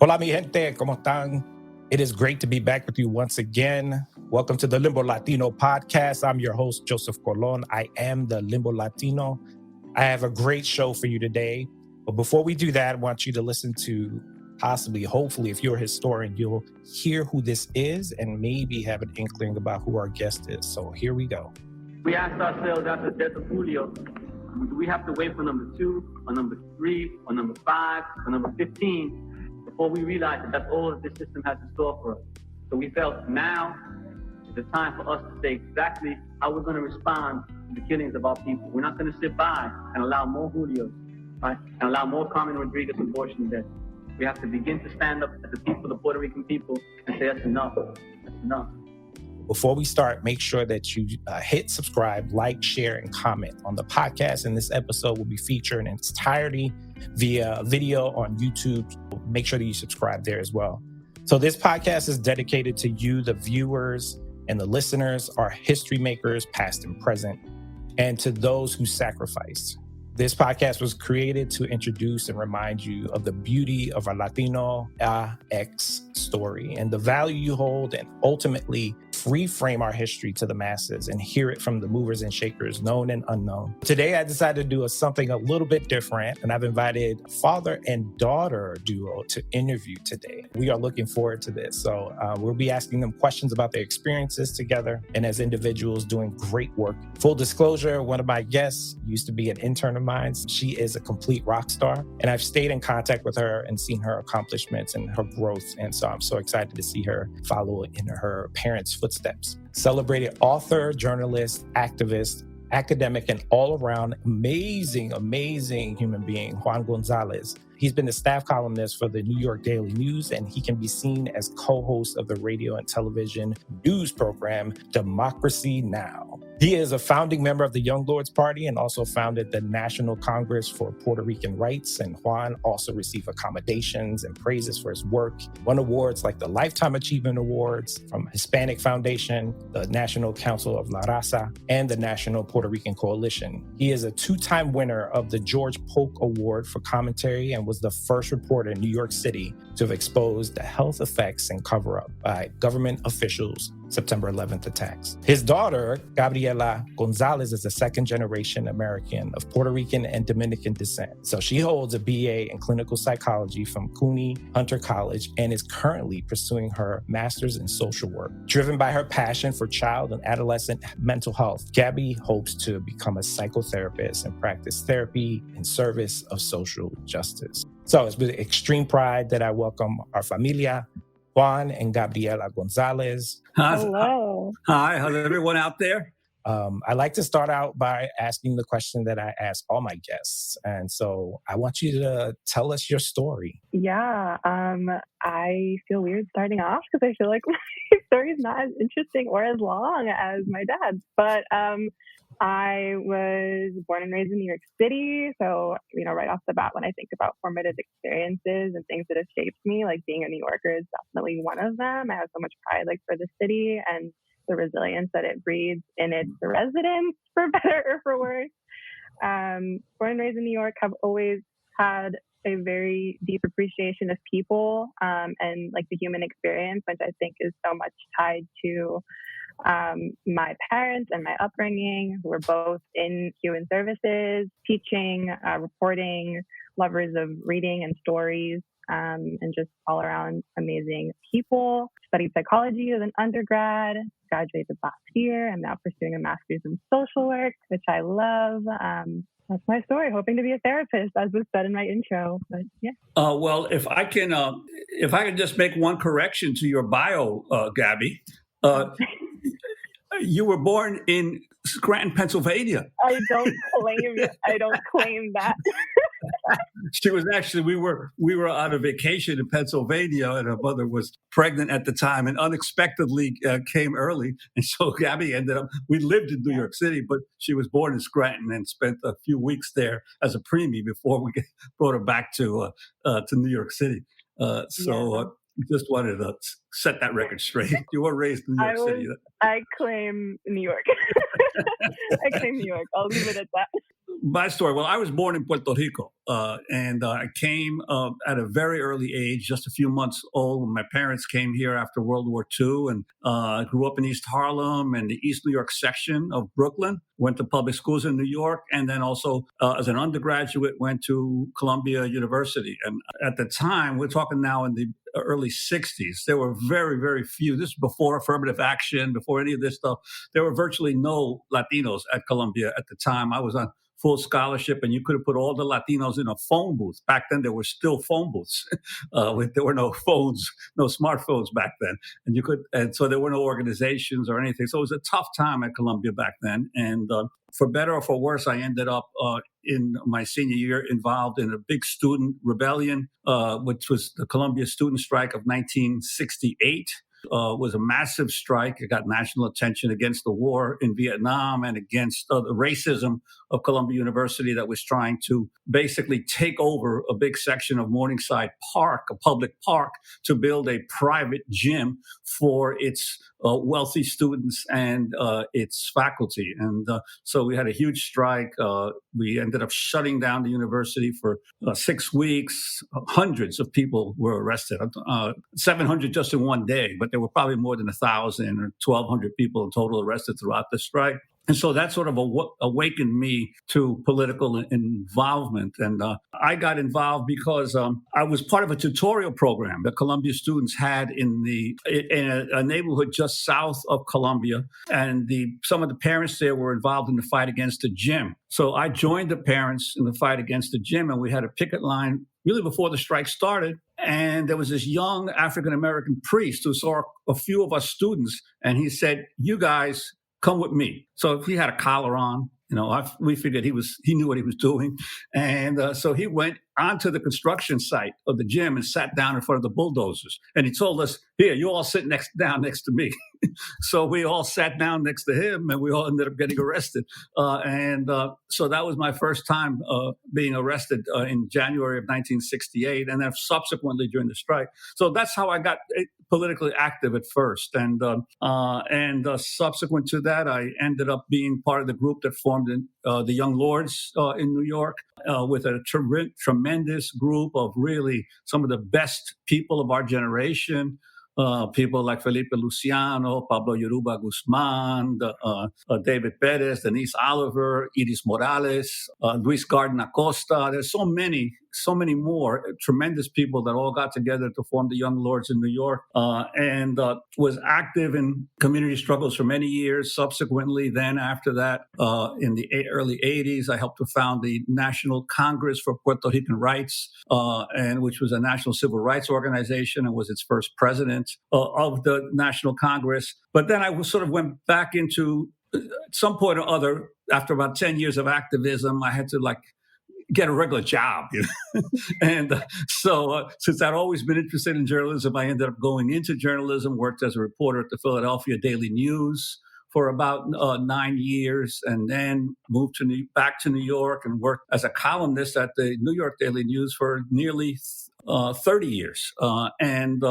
Hola, mi gente, ¿cómo están? It is great to be back with you once again. Welcome to the Limbo Latino podcast. I'm your host, Joseph Colon. I am the Limbo Latino. I have a great show for you today. But before we do that, I want you to listen to hopefully, if you're a historian, you'll hear who this is and maybe have an inkling about who our guest is. So here we go. We asked ourselves after the death of Julio, do we have to wait for number 2 or number 3 or number 5 or number 15 before we realize that that's all that this system has in store for us? So we felt now is the time for us to say exactly how we're going to respond to the killings of our people. We're not going to sit by and allow more Julios, right? And allow more Carmen Rodriguez abortion deaths. We have to begin to stand up as the people, the Puerto Rican people, and say that's enough. That's enough. Before we start, make sure that you hit subscribe, like, share, and comment on the podcast. And this episode will be featured in its entirety via video on YouTube. Make sure that you subscribe there as well. So this podcast is dedicated to you, the viewers, and the listeners, our history makers, past and present, and to those who sacrificed. This podcast was created to introduce and remind you of the beauty of our Latino X story and the value you hold, and ultimately reframe our history to the masses and hear it from the movers and shakers, known and unknown. Today, I decided to do something a little bit different, and I've invited father and daughter duo to interview today. We are looking forward to this. So we'll be asking them questions about their experiences together and as individuals doing great work. Full disclosure, one of my guests used to be an intern of mine. She is a complete rock star, and I've stayed in contact with her and seen her accomplishments and her growth. And so I'm so excited to see her follow in her parents' footsteps. Celebrated author, journalist, activist, academic, and all-around amazing human being, Juan Gonzalez. He's been the staff columnist for the New York Daily News, and he can be seen as co-host of the radio and television news program Democracy Now! He is a founding member of the Young Lords Party and also founded the National Congress for Puerto Rican Rights. And Juan also received accommodations and praises for his work. Won awards like the Lifetime Achievement Awards from Hispanic Foundation, the National Council of La Raza, and the National Puerto Rican Coalition. He is a 2-time winner of the George Polk Award for commentary and was the first reporter in New York City to have exposed the health effects and cover-up by government officials September 11th attacks. His daughter, Gabriela Gonzalez, is a second-generation American of Puerto Rican and Dominican descent. So she holds a BA in clinical psychology from CUNY Hunter College and is currently pursuing her master's in social work. Driven by her passion for child and adolescent mental health, Gabby hopes to become a psychotherapist and practice therapy in service of social justice. So it's with extreme pride that I welcome our familia, Juan and Gabriela Gonzalez. Hello. Hi, how's everyone out there? I like to start out by asking the question that I ask all my guests. And so I want you to tell us your story. Yeah, I feel weird starting off because I feel like my story is not as interesting or as long as my dad's. But I was born and raised in New York City. So, right off the bat, when I think about formative experiences and things that have shaped me, like being a New Yorker is definitely one of them. I have so much pride for the city and the resilience that it breeds in its residents, for better or for worse. Born and raised in New York, have always had a very deep appreciation of people and the human experience, which I think is so much tied to my parents and my upbringing, who were both in human services, teaching, reporting, lovers of reading and stories, and just all around amazing people. Studied psychology as an undergrad, graduated last year. I'm now pursuing a master's in social work, which I love. That's my story. Hoping to be a therapist, as was said in my intro. But yeah. Well, if I can just make one correction to your bio, Gabby. You were born in Scranton, Pennsylvania. I don't claim that. She was actually, we were on a vacation in Pennsylvania, and her mother was pregnant at the time and unexpectedly came early. And so Gabby we lived in New York City, but she was born in Scranton and spent a few weeks there as a preemie before we brought her back to New York City. Just wanted to set that record straight. You were raised in New York City. I claim New York. I claim New York. I'll leave it at that. My story. Well, I was born in Puerto Rico, and I came at a very early age, just a few months old. When my parents came here after World War II, and I grew up in East Harlem and the East New York section of Brooklyn. Went to public schools in New York, and then also as an undergraduate went to Columbia University. And at the time, we're talking now in the early 60s, there were very, very few. This is before affirmative action, before any of this stuff. There were virtually no Latinos at Columbia at the time. I was on full scholarship, and you could have put all the Latinos in a phone booth. Back then, there were still phone booths. There were no phones, no smartphones back then, and so there were no organizations or anything. So it was a tough time at Columbia back then. And for better or for worse, I ended up in my senior year involved in a big student rebellion, which was the Columbia Student Strike of 1968. Was a massive strike. It got national attention against the war in Vietnam and against the racism of Columbia University that was trying to basically take over a big section of Morningside Park, a public park, to build a private gym for its wealthy students and its faculty. And so we had a huge strike. We ended up shutting down the university for 6 weeks. Hundreds of people were arrested, 700 just in one day, but there were probably more than 1,000 or 1,200 people in total arrested throughout the strike. And so that sort of awakened me to political involvement. And I got involved because I was part of a tutorial program that Columbia students had in a neighborhood just south of Columbia. And some of the parents there were involved in the fight against the gym. So I joined the parents in the fight against the gym, and we had a picket line really before the strike started. And there was this young African-American priest who saw a few of us students, and he said, "You guys, come with me." So he had a collar on, we figured he knew what he was doing. And so he went onto the construction site of the gym and sat down in front of the bulldozers. And he told us, "Here, you all sit down next to me." So we all sat down next to him, and we all ended up getting arrested. So that was my first time being arrested in January of 1968, and then subsequently during the strike. So that's how I got politically active at first. And subsequent to that, I ended up being part of the group that formed the Young Lords in New York, with a tremendous group of really some of the best people of our generation. People like Felipe Luciano, Pablo Yoruba Guzman, David Perez, Denise Oliver, Iris Morales, Luis Garden Acosta. There's so many more tremendous people that all got together to form the Young Lords in New York, and was active in community struggles for many years. Subsequently, then after that, in the early 80s, I helped to found the National Congress for Puerto Rican Rights, and which was a national civil rights organization, and was its first president of the National Congress. But then I sort of went back into, at some point or other, after about 10 years of activism, I had to get a regular job. And so since I'd always been interested in journalism, I ended up going into journalism, worked as a reporter at the Philadelphia Daily News for about 9 years, and then moved back to New York and worked as a columnist at the New York Daily News for nearly 30 years. And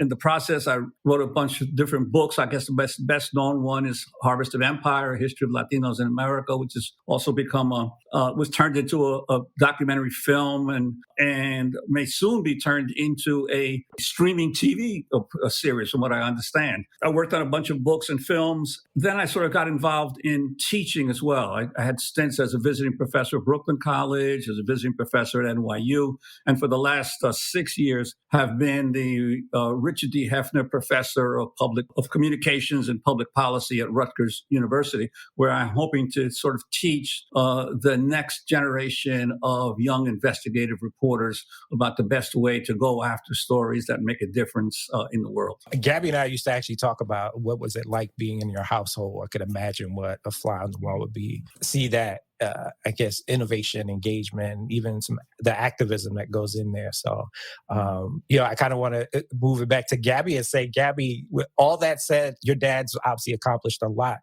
in the process, I wrote a bunch of different books. I guess the best known one is Harvest of Empire, A History of Latinos in America, which has also become was turned into a documentary film and may soon be turned into a streaming TV series, from what I understand. I worked on a bunch of books and films. Then I sort of got involved in teaching as well. I had stints as a visiting professor at Brooklyn College, as a visiting professor at NYU, and for the last 6 years have been the Richard D. Hefner Professor of Communications and Public Policy at Rutgers University, where I'm hoping to sort of teach the next generation of young investigative reporters about the best way to go after stories that make a difference in the world. Gabby and I used to actually talk about what was it like being in your household. I could imagine what a fly on the wall would be. See that, I guess, innovation, engagement, even the activism that goes in there. So, I kind of want to move it back to Gabby and say, Gabby, with all that said, your dad's obviously accomplished a lot.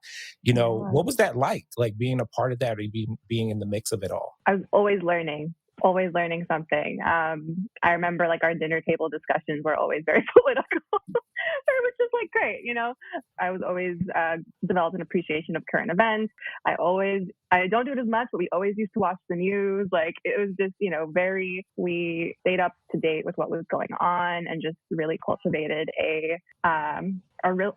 What was that like being a part of that, or being in the mix of it all? I was always learning. always learning something. I remember like our dinner table discussions were always very political, which is like great, you know. I was always developed an appreciation of current events. I don't do it as much, but we always used to watch the news. Like it was just, you know, we stayed up to date with what was going on and just really cultivated a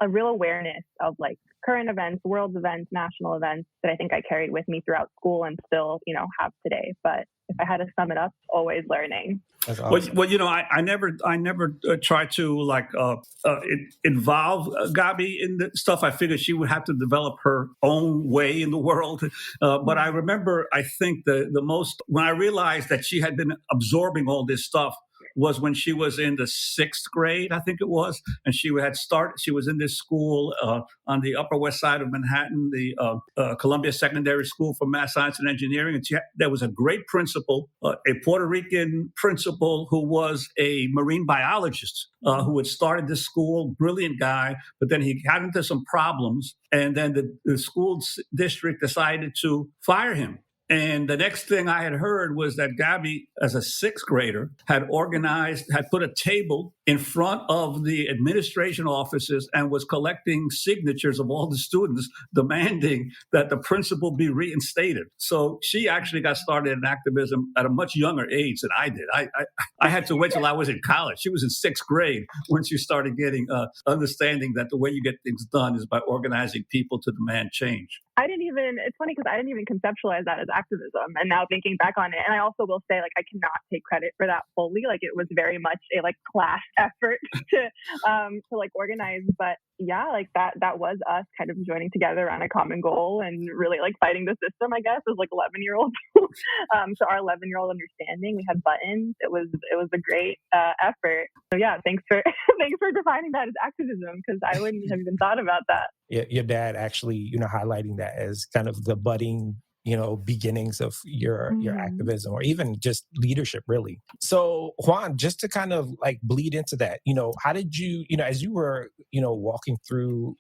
real awareness of like current events, world events, national events that I think I carried with me throughout school and still, you know, have today. But if I had to sum it up, always learning. That's awesome. Well, you know, I never try to like involve Gabi in the stuff. I figured she would have to develop her own way in the world. But I remember, I think the most, when I realized that she had been absorbing all this stuff was when she was in the 6th grade, I think it was, and she was in this school on the Upper West Side of Manhattan, the Columbia Secondary School for Math, Science, and Engineering. And there was a great principal, a Puerto Rican principal who was a marine biologist who had started this school, brilliant guy, but then he got into some problems, and then the school district decided to fire him. And the next thing I had heard was that Gabi, as a 6th grader, had put a table in front of the administration offices and was collecting signatures of all the students demanding that the principal be reinstated. So she actually got started in activism at a much younger age than I did. I had to wait till I was in college. She was in 6th grade when she started getting understanding that the way you get things done is by organizing people to demand change. It's funny because I didn't even conceptualize that as activism. And now thinking back on it, and I also will say, like, I cannot take credit for that fully. Like, it was very much a like class effort to like organize. But yeah, like that was us kind of joining together around a common goal and really like fighting the system, I guess, as like 11-year-olds. So our 11-year-old understanding, we had buttons. It was a great effort. So yeah, thanks for defining that as activism, because I wouldn't have even thought about that. Your dad actually, you know, highlighting that as kind of the budding, you know, beginnings of your activism or even just leadership, really. So Juan, just to kind of like bleed into that, you know, how did you, you know, as you were, you know, walking through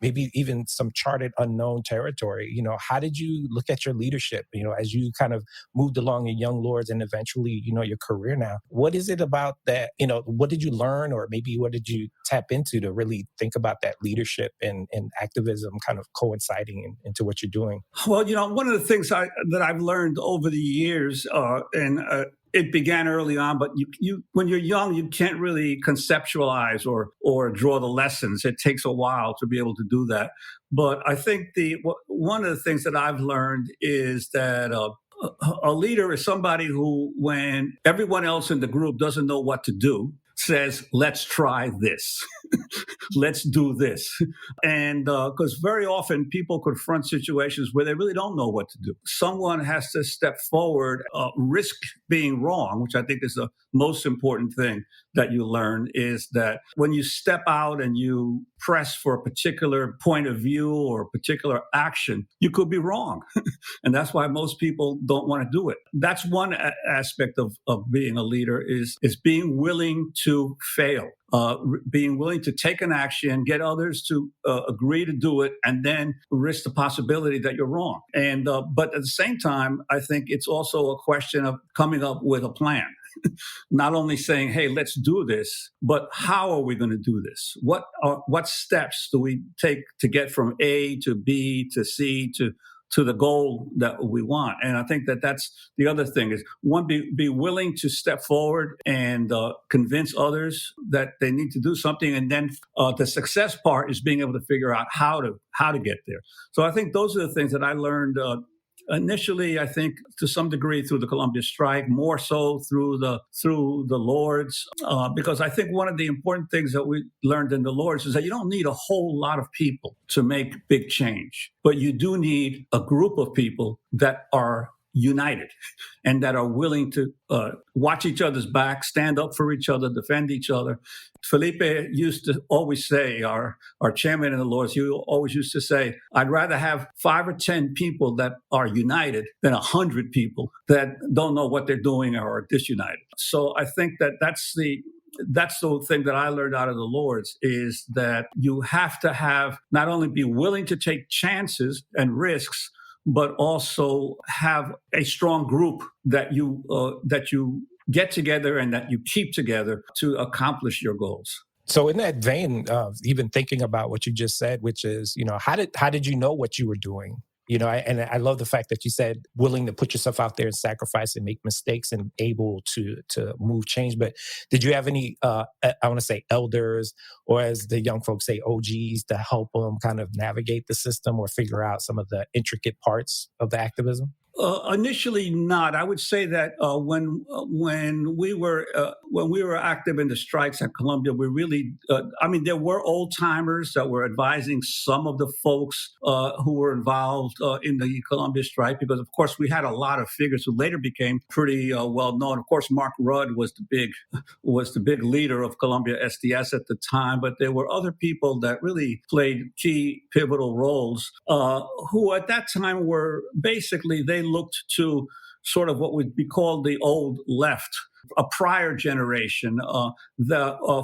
maybe even some charted unknown territory, you know, how did you look at your leadership, you know, as you kind of moved along in Young Lords and eventually, you know, your career now? What is it about that, you know, what did you learn or maybe what did you tap into to really think about that leadership and activism kind of coinciding into what you're doing? Well, you know, one of the things that I've learned over the years, it began early on, but you when you're young, you can't really conceptualize or draw the lessons. It takes a while to be able to do that. But I think one of the things that I've learned is that a leader is somebody who, when everyone else in the group doesn't know what to do, says, let's try this. Let's do this. And because very often people confront situations where they really don't know what to do. Someone has to step forward, risk being wrong, which I think is the most important thing that you learn, is that when you step out and you press for a particular point of view or a particular action, you could be wrong. And that's why most people don't want to do it. That's one aspect of being a leader is being willing to fail. Being willing to take an action, get others to agree to do it, and then risk the possibility that you're wrong. And but at the same time, I think it's also a question of coming up with a plan. Not only saying, hey, let's do this, but how are we going to do this? What steps do we take to get from A to B to C to the goal that we want? And I think that's the other thing is, one, be willing to step forward and convince others that they need to do something. And then the success part is being able to figure out how to get there. So I think those are the things that I learned initially, I think to some degree through the Columbia strike, more so through the Lords, because I think one of the important things that we learned in the Lords is that you don't need a whole lot of people to make big change, but you do need a group of people that are united and that are willing to watch each other's back, stand up for each other, defend each other. Felipe used to always say, our chairman in the Lords, he always used to say, I'd rather have 5 or 10 people that are united than 100 people that don't know what they're doing or are disunited. So I think that's the thing that I learned out of the Lords, is that you have to not only be willing to take chances and risks, but also have a strong group that you get together and that you keep together to accomplish your goals. So in that vein, even thinking about what you just said, which is, how did you know what you were doing? And I love the fact that you said willing to put yourself out there and sacrifice and make mistakes and able to move change. But did you have any, I want to say elders, or as the young folks say, OGs, to help them kind of navigate the system or figure out some of the intricate parts of the activism? Initially, not. I would say that when we were active in the strikes at Columbia, we really, there were old timers that were advising some of the folks who were involved in the Columbia strike, because of course we had a lot of figures who later became pretty well known. Of course, Mark Rudd was the big leader of Columbia SDS at the time, but there were other people that really played key pivotal roles who at that time were basically, they looked to sort of what would be called the old left, a prior generation,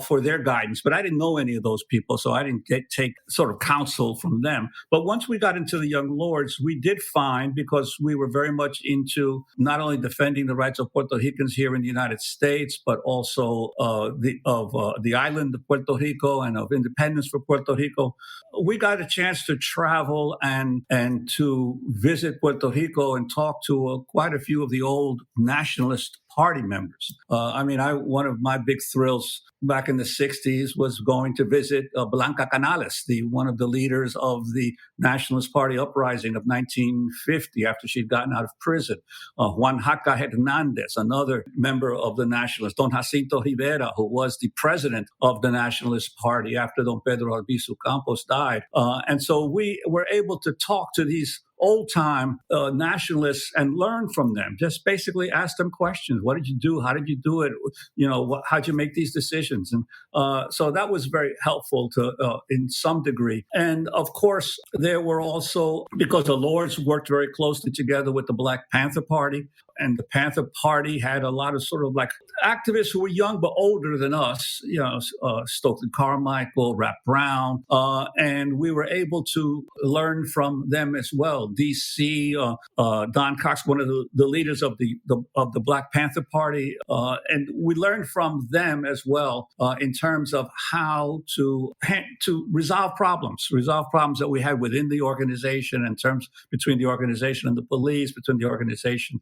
for their guidance. But I didn't know any of those people, so I didn't take sort of counsel from them. But once we got into the Young Lords, we did find, because we were very much into not only defending the rights of Puerto Ricans here in the United States, but also the island of Puerto Rico and of independence for Puerto Rico. We got a chance to travel and to visit Puerto Rico and talk to quite a few of the old nationalist party members. One of my big thrills back in the 60s was going to visit Blanca Canales, one of the leaders of the Nationalist Party uprising of 1950 after she'd gotten out of prison. Juan Jaca Hernandez, another member of the Nationalists. Don Jacinto Rivera, who was the president of the Nationalist Party after Don Pedro Albizu Campos died. And so we were able to talk to these old-time nationalists and learn from them. Just basically ask them questions. What did you do? How did you do it? How'd you make these decisions? And so that was very helpful in some degree. And of course, there were also, because the Lords worked very closely together with the Black Panther Party, and the Panther Party had a lot of sort of like activists who were young but older than us, Stokely Carmichael, Rap Brown, and we were able to learn from them as well. DC, Don Cox, one of the leaders of the Black Panther Party, and we learned from them as well in terms of how to resolve problems that we had within the organization, in terms between the organization and the police, between the organization,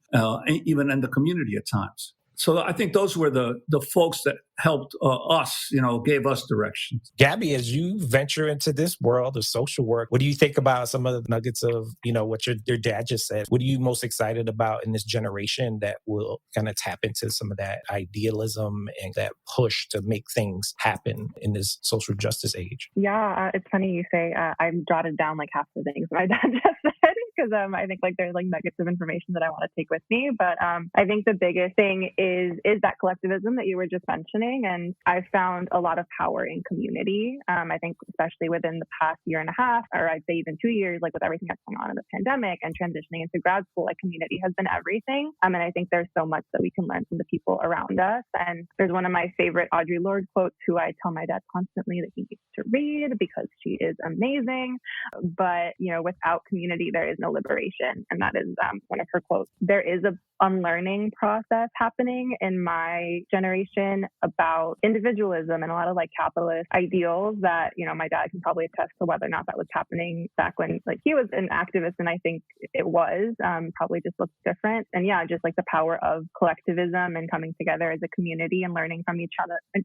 even in the community at times. So I think those were the folks that helped us, gave us direction. Gabby, as you venture into this world of social work, what do you think about some of the nuggets of, what your dad just said? What are you most excited about in this generation that will kind of tap into some of that idealism and that push to make things happen in this social justice age? Yeah, it's funny you say I jotted down like half the things my dad just said, because I think like there's like nuggets of information that I want to take with me. But I think the biggest thing is that collectivism that you were just mentioning. And I've found a lot of power in community. I think especially within the past year and a half, or I'd say even 2 years, like with everything that's going on in the pandemic and transitioning into grad school, like community has been everything. And I think there's so much that we can learn from the people around us. And there's one of my favorite Audre Lorde quotes, who I tell my dad constantly that he needs to read because she is amazing. But, without community, there is no liberation. And that is one of her quotes. There is a unlearning process happening in my generation about individualism and a lot of like capitalist ideals that, my dad can probably attest to whether or not that was happening back when like he was an activist. And I think it was probably just looks different. And yeah, just like the power of collectivism and coming together as a community and learning from each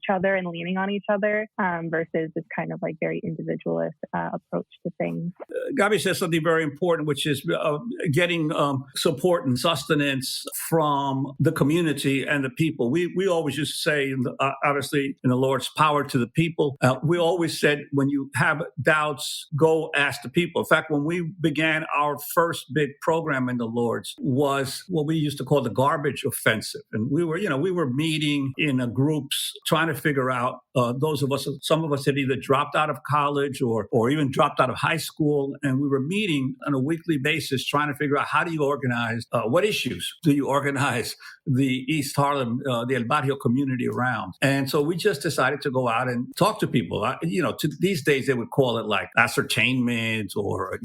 other and leaning on each other versus this kind of like very individualist approach to things. Gabi says something very important, which is getting support and sustenance from the community and the people. We always used to say, obviously, in the Lord's power to the people. We always said, when you have doubts, go ask the people. In fact, when we began our first big program in the Lord's was what we used to call the garbage offensive. And we were meeting in groups trying to figure out some of us had either dropped out of college or even dropped out of high school. And we were meeting on a weekly basis trying to figure out how do you organize, what issues do you organize the East Harlem, the El Barrio community around. And so we just decided to go out and talk to people. These days they would call it like ascertainment or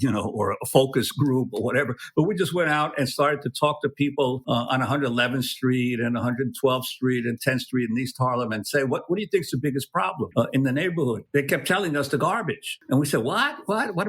a focus group or whatever. But we just went out and started to talk to people on 111th Street and 112th Street and 10th Street in East Harlem and say, what do you think is the biggest problem in the neighborhood? They kept telling us the garbage. And we said, what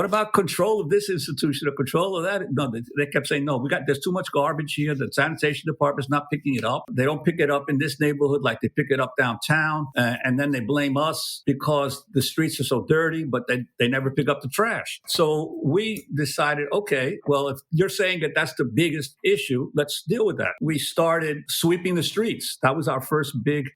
about control of this institution or control of that? No, they kept saying, no, there's too much garbage here. The sanitation department's not picking it up. They don't pick it up in this neighborhood like they pick it up downtown. And then they blame us because the streets are so dirty, but they never pick up the trash. So we decided, okay, well, if you're saying that that's the biggest issue, let's deal with that. We started sweeping the streets. That was our first big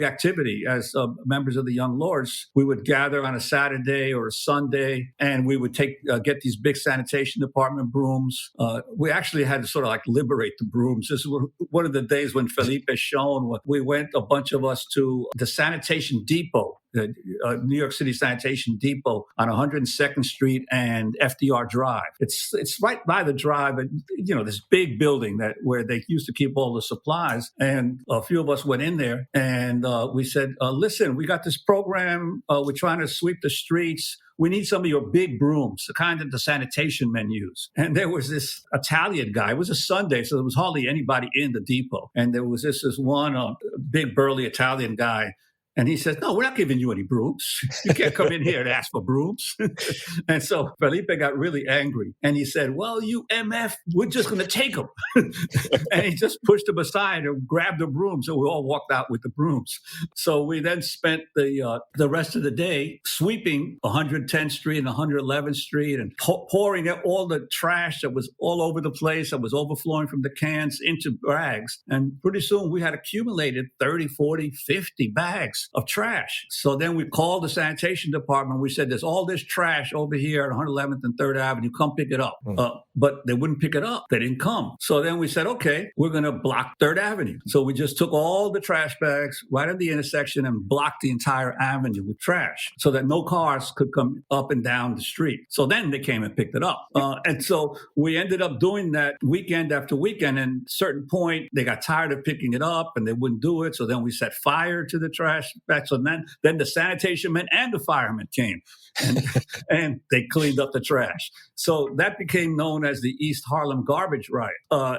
activity as members of the Young Lords. We would gather on a Saturday or a Sunday, and we would get these big sanitation department brooms. We actually had to sort of like liberate the brooms. This was one of the days when Felipe shone. We went, a bunch of us, to the sanitation depot, the New York City Sanitation Depot on 102nd Street and FDR Drive. It's right by the drive, and this big building where they used to keep all the supplies. And a few of us went in there, and we said, "Listen, we got this program. We're trying to sweep the streets. We need some of your big brooms, the kind that the sanitation men use." And there was this Italian guy. It was a Sunday, so there was hardly anybody in the depot. And there was this one big burly Italian guy. And he says, "No, we're not giving you any brooms. You can't come in here and ask for brooms." And so Felipe got really angry. And he said, "Well, you MF, we're just going to take them." And he just pushed them aside and grabbed the brooms. So we all walked out with the brooms. So we then spent the rest of the day sweeping 110th Street and 111th Street and pouring out all the trash that was all over the place, that was overflowing from the cans into bags. And pretty soon we had accumulated 30, 40, 50 bags of trash. So then we called the sanitation department. We said, "There's all this trash over here at 111th and 3rd Avenue. Come pick it up." But they wouldn't pick it up. They didn't come. So then we said, okay, we're going to block 3rd Avenue. So we just took all the trash bags right at the intersection and blocked the entire avenue with trash so that no cars could come up and down the street. So then they came and picked it up. And so we ended up doing that weekend after weekend. And at a certain point, they got tired of picking it up and they wouldn't do it. So then we set fire to the trash bags. So then the sanitation men and the firemen came and they cleaned up the trash. So that became known as the East Harlem Garbage Riot.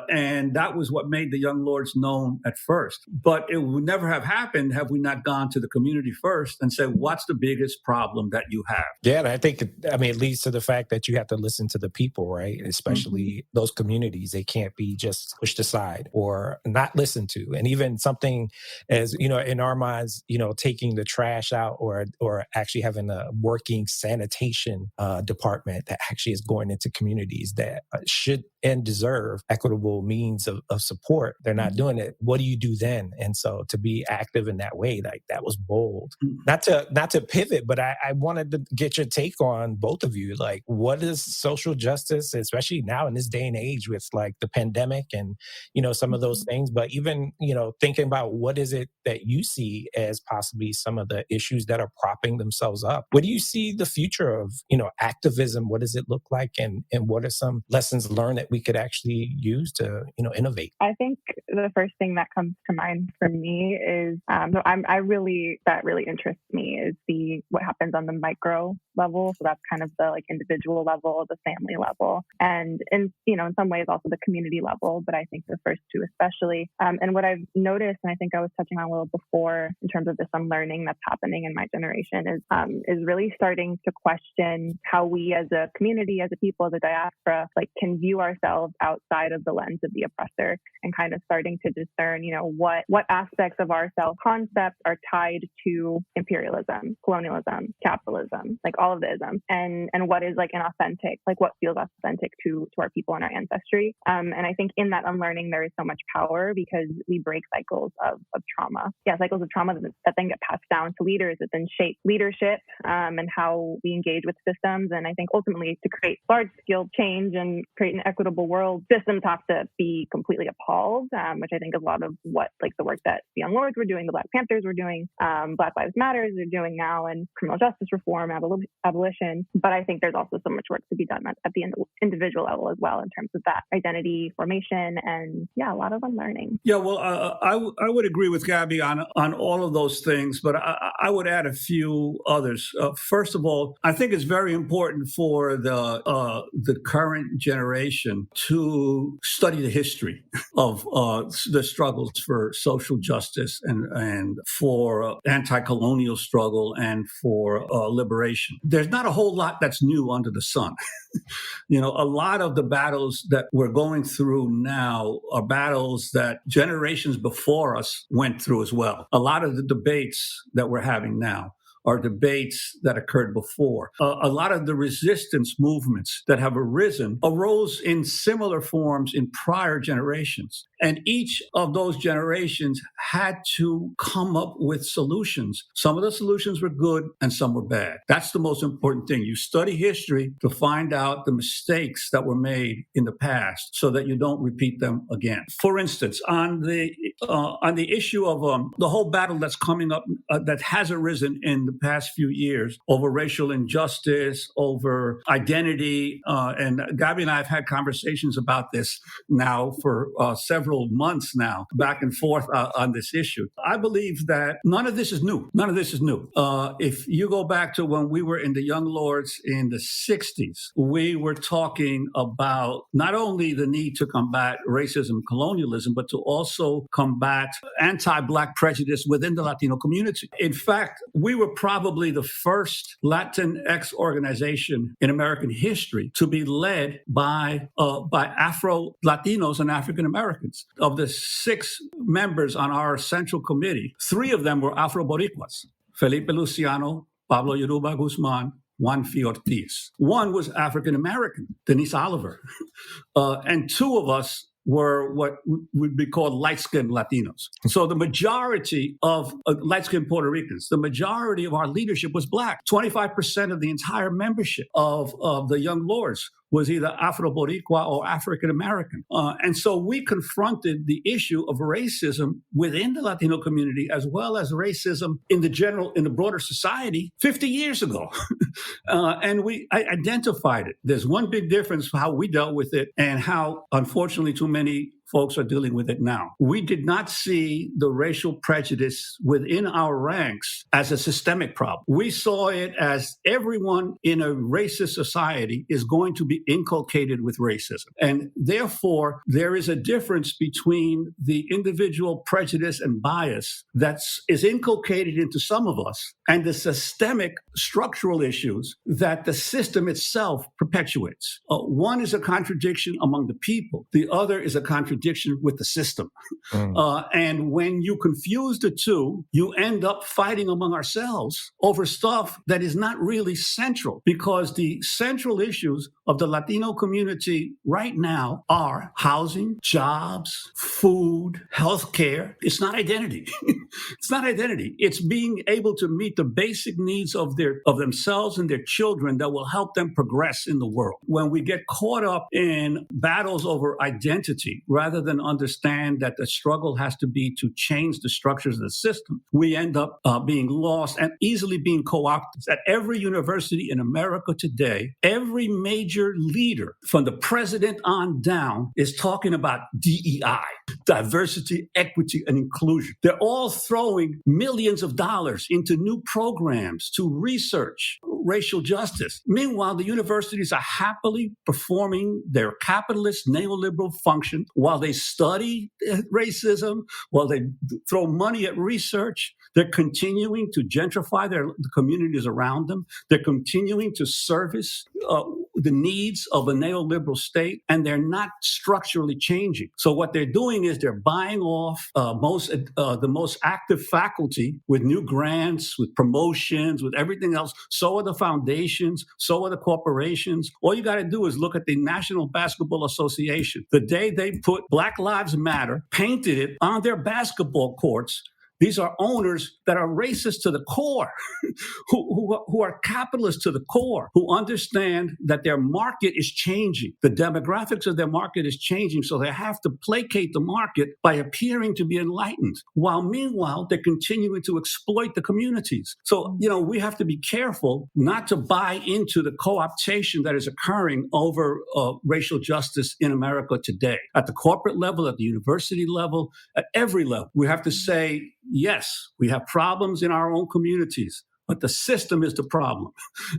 And that was what made the Young Lords known at first. But it would never have happened had we not gone to the community first and said, what's the biggest problem that you have? Yeah, and I think, it leads to the fact that you have to listen to the people, right? Especially those communities. They can't be just pushed aside or not listened to. And even something as, in our minds, taking the trash out or actually having a working sanitation department that actually is going into communities that should and deserve equitable means of support. They're not doing it. What do you do then? And so to be active in that way, like that was bold. Not to pivot, but I wanted to get your take on both of you. Like, what is social justice, especially now in this day and age with like the pandemic and, some of those things, but even, thinking about what is it that you see as possibly some of the issues that are propping themselves up. What do you see the future of, activism? What does it look like? And what are some lessons learned that we could actually use to, innovate? I think the first thing that comes to mind for me is, that really interests me is what happens on the micro level. So that's kind of the like individual level, the family level, and in some ways also the community level. But I think the first two especially. And what I've noticed, and I think I was touching on a little before in terms of this unlearning that's happening in my generation, is really starting to question how we as a community, as a people, as a diaspora, like can view ourselves outside of the lens of the oppressor, and kind of starting to discern, what aspects of our self-concept are tied to imperialism, colonialism, capitalism, like all of the isms, and what is like inauthentic, like what feels authentic to our people and our ancestry. And I think in that unlearning, there is so much power because we break cycles of trauma. Yeah, cycles of trauma that then get passed down to leaders, that then shape leadership and how we engage with systems. And I think ultimately to create large-scale change and create an equitable world, systems have to be completely appalled, which I think is a lot of what like the work that the Young Lords were doing, the Black Panthers were doing, Black Lives Matter are doing now, and criminal justice reform, abolition. But I think there's also so much work to be done at the individual level as well in terms of that identity formation and, a lot of unlearning. Yeah, well, I would agree with Gabby on all of those things, but I would add a few others. First of all, I think it's very important for the current generation to study the history of the struggles for social justice and for anti-colonial struggle and for liberation. There's not a whole lot that's new under the sun. A lot of the battles that we're going through now are battles that generations before us went through as well. A lot of the debates that we're having now are debates that occurred before. A lot of the resistance movements that have arose in similar forms in prior generations. And each of those generations had to come up with solutions. Some of the solutions were good and some were bad. That's the most important thing. You study history to find out the mistakes that were made in the past so that you don't repeat them again. For instance, on the issue of the whole battle that's coming up, that has arisen in the past few years over racial injustice, over identity. And Gabby and I have had conversations about this now for several months now, back and forth on this issue. I believe that none of this is new. If you go back to when we were in the Young Lords in the 60s, we were talking about not only the need to combat racism, colonialism, but to also combat anti-Black prejudice within the Latino community. In fact, we were probably the first Latinx organization in American history to be led by Afro-Latinos and African Americans. Of the 6 members on our central committee, 3 of them were Afro-Boricuas: Felipe Luciano, Pablo Yoruba Guzman, Juan Ortiz. 1 was African American, Denise Oliver, and 2 of us were what would be called light-skinned Latinos. So the majority of light-skinned Puerto Ricans, the majority of our leadership was Black. 25% of the entire membership of the Young Lords was either Afro-Boricua or African-American. And so we confronted the issue of racism within the Latino community as well as racism in the broader society 50 years ago. And I identified it. There's one big difference for how we dealt with it and how, unfortunately, too many folks are dealing with it now. We did not see the racial prejudice within our ranks as a systemic problem. We saw it as everyone in a racist society is going to be inculcated with racism. And therefore, there is a difference between the individual prejudice and bias that is inculcated into some of us and the systemic structural issues that the system itself perpetuates. One is a contradiction among the people. The other is a contradiction with the system. And when you confuse the two, you end up fighting among ourselves over stuff that is not really central, because the central issues of the Latino community right now are housing, jobs, food, healthcare. It's not identity. It's not identity. It's being able to meet the basic needs of themselves and their children that will help them progress in the world. When we get caught up in battles over identity, rather than understand that the struggle has to be to change the structures of the system, we end up being lost and easily being co-opted. At every university in America today, every major leader from the president on down is talking about DEI, diversity, equity, and inclusion. They're all throwing millions of dollars into new programs to research racial justice. Meanwhile, the universities are happily performing their capitalist neoliberal function while they study racism, while they throw money at research. They're continuing to gentrify the communities around them. They're continuing to service the needs of a neoliberal state, and they're not structurally changing. So what they're doing is they're buying off the most active faculty with new grants, with promotions, with everything else. So are the foundations, so are the corporations. All you got to do is look at the National Basketball Association. The day they put Black Lives Matter, painted it on their basketball courts, These are owners that are racist to the core, who are capitalists to the core, who understand that their market is changing. The demographics of their market is changing, so they have to placate the market by appearing to be enlightened, while meanwhile they're continuing to exploit the communities. So, we have to be careful not to buy into the co-optation that is occurring over racial justice in America today. At the corporate level, at the university level, at every level, we have to say, yes, we have problems in our own communities, but the system is the problem.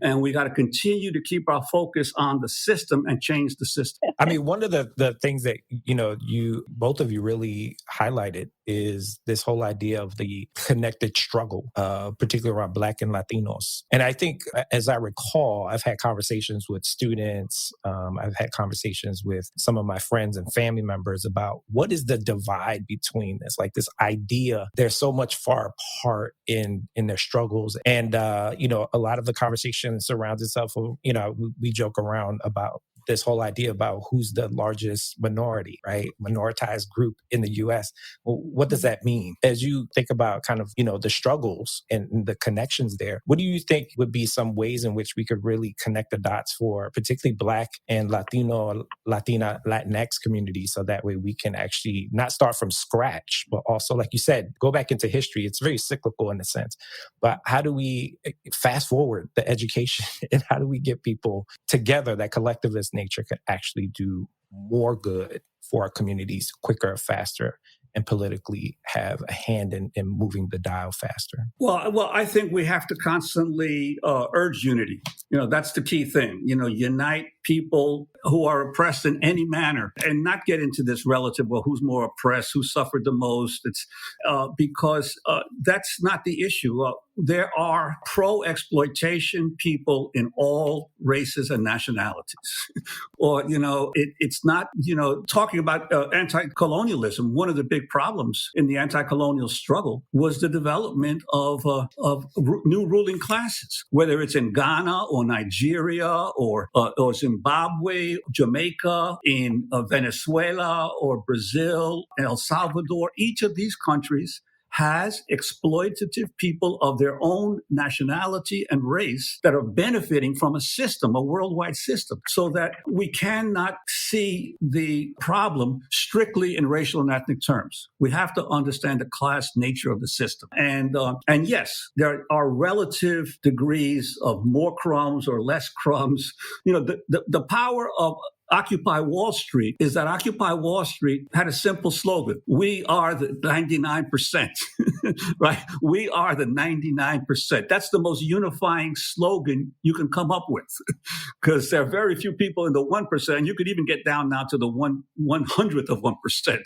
And we got to continue to keep our focus on the system and change the system. I mean, one of the things that, you both of you really highlighted is this whole idea of the connected struggle, particularly around Black and Latinos. And I think, as I recall, I've had conversations with students. I've had conversations with some of my friends and family members about what is the divide between this, like this idea. They're so much far apart in their struggles. And, a lot of the conversation surrounds itself, we joke around about this whole idea about who's the largest minority, right? Minoritized group in the U.S. Well, what does that mean? As you think about kind of, the struggles and the connections there, what do you think would be some ways in which we could really connect the dots for particularly Black and Latino, Latina, Latinx communities, so that way we can actually not start from scratch, but also, like you said, go back into history. It's very cyclical in a sense. But how do we fast forward the education and how do we get people together, that collectivist nature could actually do more good for our communities quicker, faster, and politically have a hand in moving the dial faster? Well, I think we have to constantly urge unity. That's the key thing. Unite people who are oppressed in any manner and not get into this relative, well, who's more oppressed, who suffered the most. It's because that's not the issue. There are pro-exploitation people in all races and nationalities. Or, it's not, talking about anti-colonialism. One of the big problems in the anti-colonial struggle was the development of new ruling classes, whether it's in Ghana or Nigeria or Zimbabwe, Jamaica, in Venezuela or Brazil, El Salvador. Each of these countries has exploitative people of their own nationality and race that are benefiting from a system, a worldwide system, so that we cannot see the problem strictly in racial and ethnic terms. We have to understand the class nature of the system. And yes, there are relative degrees of more crumbs or less crumbs. The power of Occupy Wall Street is that Occupy Wall Street had a simple slogan. We are the 99%, right? We are the 99%. That's the most unifying slogan you can come up with, because there are very few people in the 1%. You could even get down now to the 1/100th of 1%.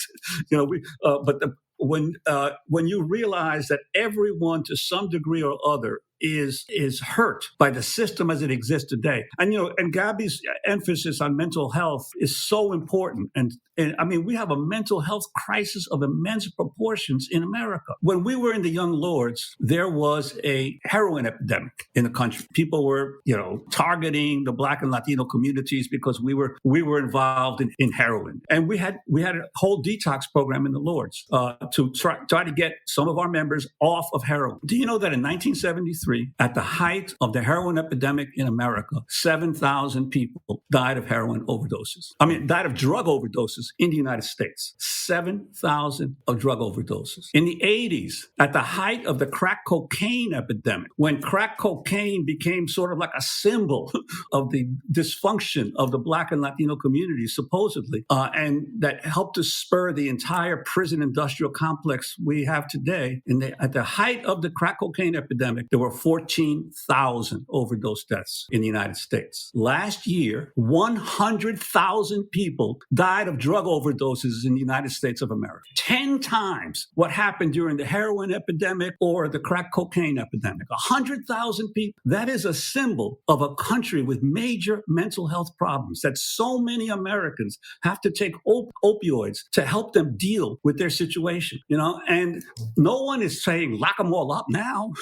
When you realize that everyone to some degree or other is hurt by the system as it exists today. And Gabby's emphasis on mental health is so important. And I mean, we have a mental health crisis of immense proportions in America. When we were in the Young Lords, there was a heroin epidemic in the country. People were, targeting the Black and Latino communities because we were involved in heroin. And we had a whole detox program in the Lords to try to get some of our members off of heroin. Do you know that in 1973, at the height of the heroin epidemic in America, 7,000 people died of heroin overdoses. Died of drug overdoses in the United States. 7,000 of drug overdoses. In the 80s, at the height of the crack cocaine epidemic, when crack cocaine became sort of like a symbol of the dysfunction of the Black and Latino communities, supposedly, and that helped to spur the entire prison industrial complex we have today. At the height of the crack cocaine epidemic, there were 14,000 overdose deaths in the United States. Last year, 100,000 people died of drug overdoses in the United States of America. 10 times what happened during the heroin epidemic or the crack cocaine epidemic. 100,000 people. That is a symbol of a country with major mental health problems, that so many Americans have to take opioids to help them deal with their situation, and no one is saying lock them all up now,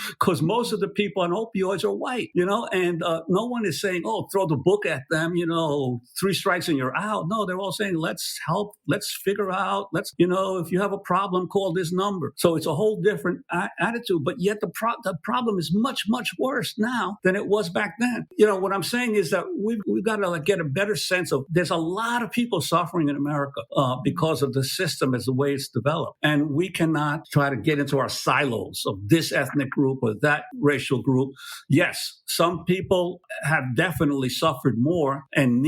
because most of the people on opioids are white, and no one is saying, oh, throw the book at them, 3 strikes and you're out. No, they're all saying, let's help, let's figure out, if you have a problem, call this number. So it's a whole different attitude, but yet the problem is much, much worse now than it was back then. What I'm saying is that we've got to get a better sense of, there's a lot of people suffering in America because of the system as the way it's developed. And we cannot try to get into our silos of this ethnic group or that racial group. Yes, some people have definitely suffered more and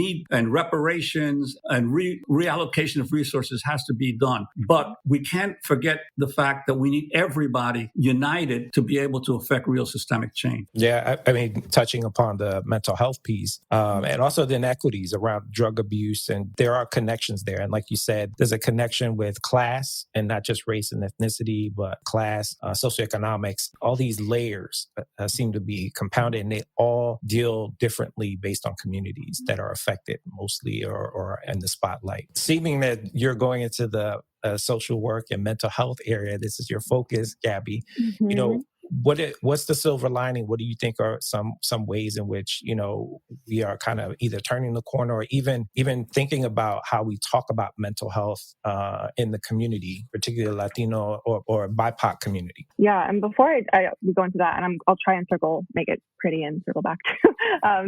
reparations and reallocation of resources has to be done. But we can't forget the fact that we need everybody united to be able to affect real systemic change. Yeah, I mean, touching upon the mental health piece and also the inequities around drug abuse, and there are connections there. And like you said, there's a connection with class and not just race and ethnicity, but class, socioeconomics. All these layers seem to be compounded, and they all deal differently based on communities that are affected mostly or in the spotlight. Seeming that you're going into the social work and mental health area, this is your focus, Gabby. Mm-hmm. What's the silver lining? What do you think are some ways in which, we are kind of either turning the corner or even thinking about how we talk about mental health in the community, particularly Latino or BIPOC community? Yeah, and before we go into that, and I'll try and make it pretty and circle back to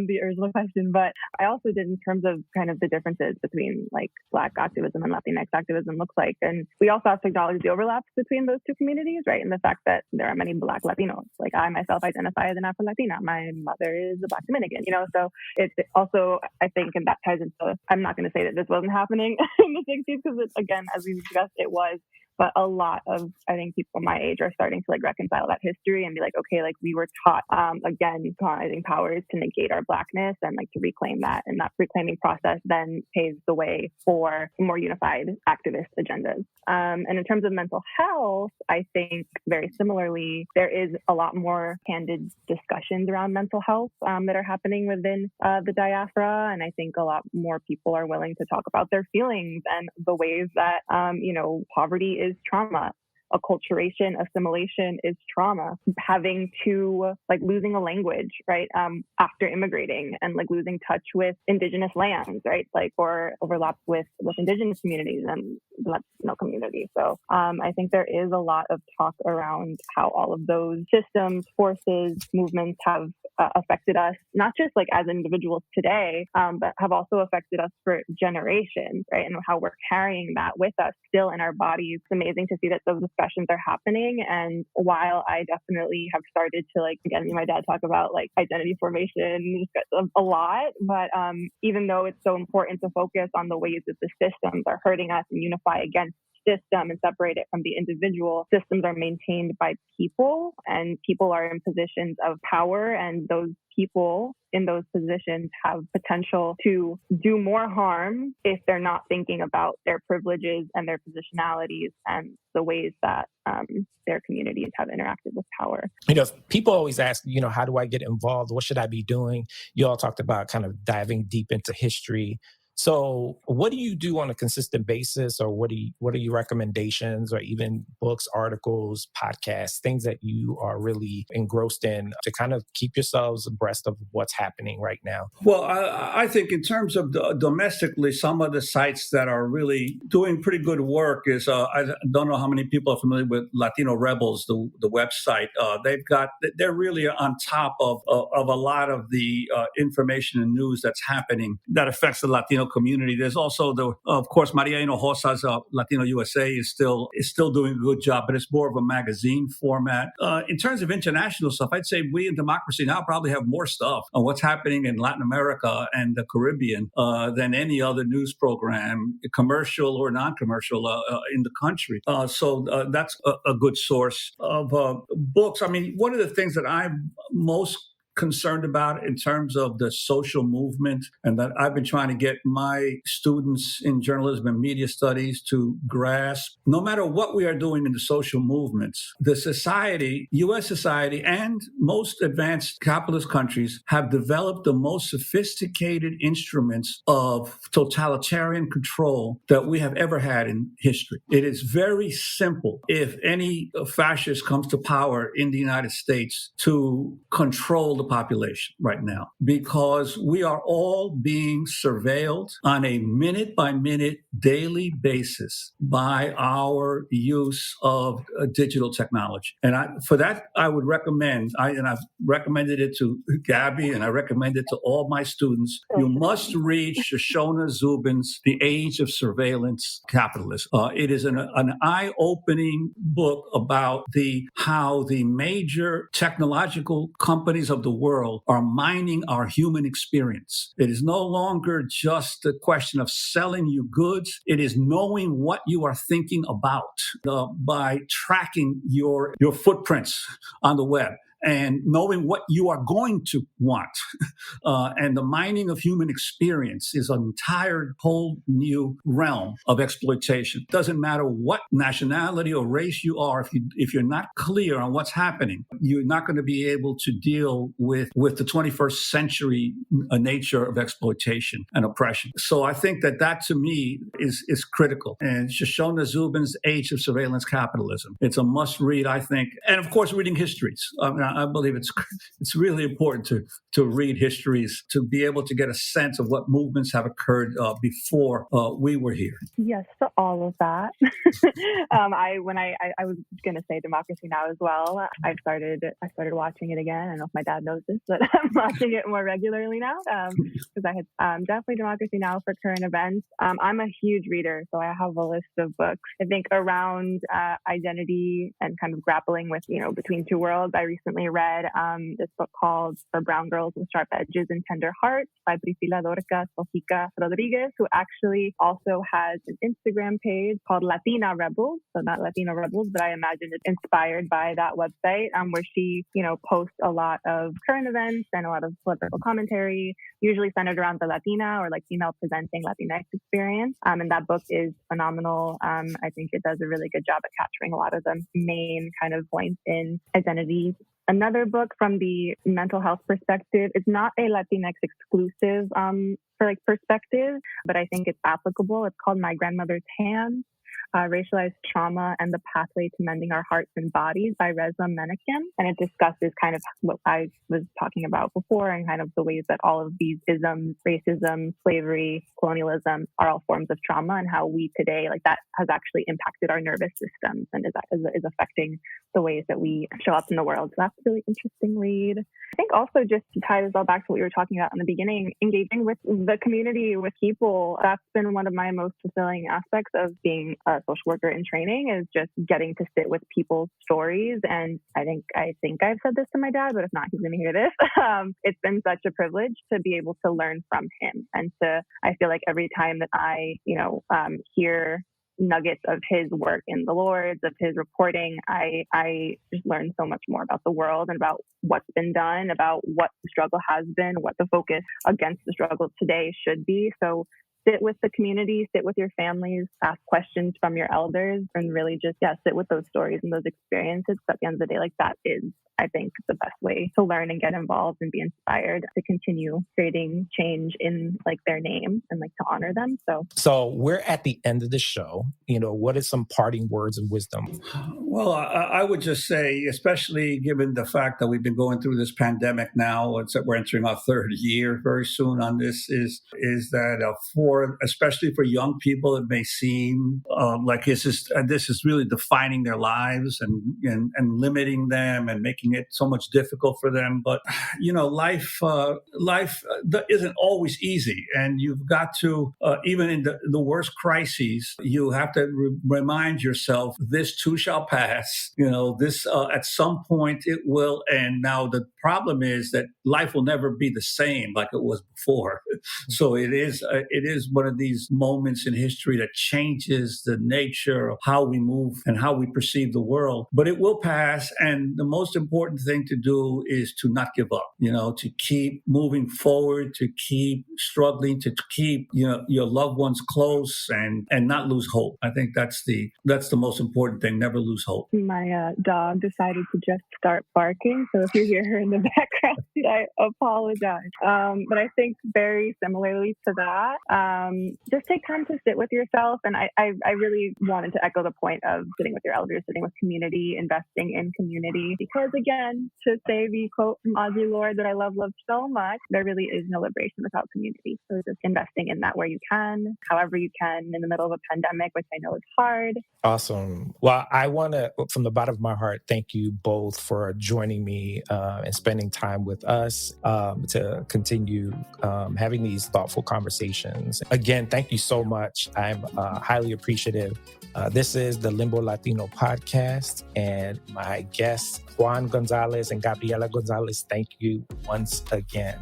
the original question, but I also did in terms of kind of the differences between like Black activism and Latinx activism looks like. And we also have to acknowledge the overlaps between those two communities, right? And the fact that there are many Black Latinos. Like I myself identify as an Afro-Latina. My mother is a Black Dominican, so it's also, I think, and that ties into, I'm not going to say that this wasn't happening in the 60s because, again, as we discussed, it was. But a lot of, I think, people my age are starting to reconcile that history and be like, okay, we were taught, again, colonizing powers to negate our Blackness and to reclaim that. And that reclaiming process then paves the way for more unified activist agendas. And in terms of mental health, I think very similarly, there is a lot more candid discussions around mental health that are happening within the diaspora. And I think a lot more people are willing to talk about their feelings and the ways that, poverty is trauma. Acculturation, assimilation is trauma. Having to losing a language, right? After immigrating and losing touch with indigenous lands, right? Or overlaps with indigenous communities and Latino communities. So I think there is a lot of talk around how all of those systems, forces, movements have affected us, not just as individuals today, but have also affected us for generations, right? And how we're carrying that with us still in our bodies. It's amazing to see that those discussions are happening. And while I definitely have started to again, my dad talk about identity formation a lot, but even though it's so important to focus on the ways that the systems are hurting us and unify against system and separate it from the individual, systems are maintained by people, and people are in positions of power, and those people in those positions have potential to do more harm if they're not thinking about their privileges and their positionalities and the ways that their communities have interacted with power. People always ask, how do I get involved? What should I be doing? You all talked about kind of diving deep into history. So what do you do on a consistent basis, or what are your recommendations, or even books, articles, podcasts, things that you are really engrossed in to kind of keep yourselves abreast of what's happening right now? Well, I think in terms of domestically, some of the sites that are really doing pretty good work is, I don't know how many people are familiar with Latino Rebels, the website. They're really on top of a lot of the information and news that's happening that affects the Latino community. There's also of course, Maria Hinojosa's Latino USA is still doing a good job, but it's more of a magazine format. In terms of international stuff, I'd say We in Democracy Now! Probably have more stuff on what's happening in Latin America and the Caribbean than any other news program, commercial or non-commercial, in the country. So that's a good source of books. I mean, one of the things that I'm most concerned about in terms of the social movement, and that I've been trying to get my students in journalism and media studies to grasp. No matter what we are doing in the social movements, the society, U.S. society, and most advanced capitalist countries have developed the most sophisticated instruments of totalitarian control that we have ever had in history. It is very simple, if any fascist comes to power in the United States, to control the population right now, because we are all being surveilled on a minute-by-minute daily basis by our use of digital technology. And for that, I would recommend, and I've recommended it to Gabby, and I recommend it to all my students, you must read Shoshana Zuboff's The Age of Surveillance Capitalism. It is an eye-opening book about how the major technological companies of the world are mining our human experience. It is no longer just a question of selling you goods. It is knowing what you are thinking about by tracking your footprints on the web, and knowing what you are going to want. And the mining of human experience is an entire whole new realm of exploitation. It doesn't matter what nationality or race you are, if you're not clear on what's happening, you're not going to be able to deal with the 21st century nature of exploitation and oppression. So I think that to me is critical. And Shoshana Zuboff's Age of Surveillance Capitalism, it's a must read, I think. And of course, reading histories. I believe it's really important to read histories, to be able to get a sense of what movements have occurred before we were here. Yes, to all of that. I was going to say Democracy Now! As well. I started watching it again. I don't know if my dad knows this, but I'm watching it more regularly now because I had definitely Democracy Now! For current events. I'm a huge reader, so I have a list of books. I think around identity and kind of grappling with, between two worlds. I recently read this book called For Brown Girls with Sharp Edges and Tender Hearts by Priscilla Dorcas Sofica Rodriguez, who actually also has an Instagram page called Latina Rebels. So not Latino Rebels, but I imagine it's inspired by that website where she, posts a lot of current events and a lot of political commentary, usually centered around the Latina or female presenting Latinx experience. And that book is phenomenal. I think it does a really good job at capturing a lot of the main kind of points in identity. Another book from the mental health perspective, it's not a Latinx exclusive perspective, but I think it's applicable. It's called My Grandmother's Hands, Racialized Trauma and the Pathway to Mending Our Hearts and Bodies by Reza Menakem. And it discusses kind of what I was talking about before and kind of the ways that all of these isms, racism, slavery, colonialism are all forms of trauma, and how we today, that has actually impacted our nervous systems and is affecting the ways that we show up in the world. So that's a really interesting read. I think also, just to tie this all back to what we were talking about in the beginning, engaging with the community, with people, that's been one of my most fulfilling aspects of being a social worker in training, is just getting to sit with people's stories. And I think I've said this to my dad, but if not, he's going to hear this. It's been such a privilege to be able to learn from him. And I feel like every time that I, hear nuggets of his work in the Lords, of his reporting, I just learned so much more about the world and about what's been done, about what the struggle has been, what the focus against the struggle today should be. So sit with the community, sit with your families, ask questions from your elders, and really just, sit with those stories and those experiences. But at the end of the day, that is, I think, the best way to learn and get involved and be inspired to continue creating change in their name and to honor them. So we're at the end of the show. What is some parting words of wisdom? Well, I would just say, especially given the fact that we've been going through this pandemic now, we're entering our third year very soon on this, is that especially for young people, it may seem like this is really defining their lives and limiting them and making it so much difficult for them. But life isn't always easy, and you've got to even in the worst crises, you have to remind yourself, this too shall pass. This at some point it will end. Now the problem is that life will never be the same like it was before. So it is one of these moments in history that changes the nature of how we move and how we perceive the world. But it will pass, and the most important important thing to do is to not give up, to keep moving forward, to keep struggling, to keep, your loved ones close and not lose hope. I think that's the most important thing. Never lose hope. My dog decided to just start barking. So if you hear her in the background, I apologize. But I think very similarly to that, just take time to sit with yourself. And I really wanted to echo the point of sitting with your elders, sitting with community, investing in community. Because again, to say the quote from Audre Lorde that I love so much, there really is no liberation without community. So just investing in that where you can, however you can, in the middle of a pandemic, which I know is hard. Awesome. Well, I want to, from the bottom of my heart, thank you both for joining me and spending time with us to continue having these thoughtful conversations. Again, thank you so much. I'm highly appreciative. This is the Limbo Latino podcast, and my guests, Juan Gonzalez and Gabriela Gonzalez, thank you once again.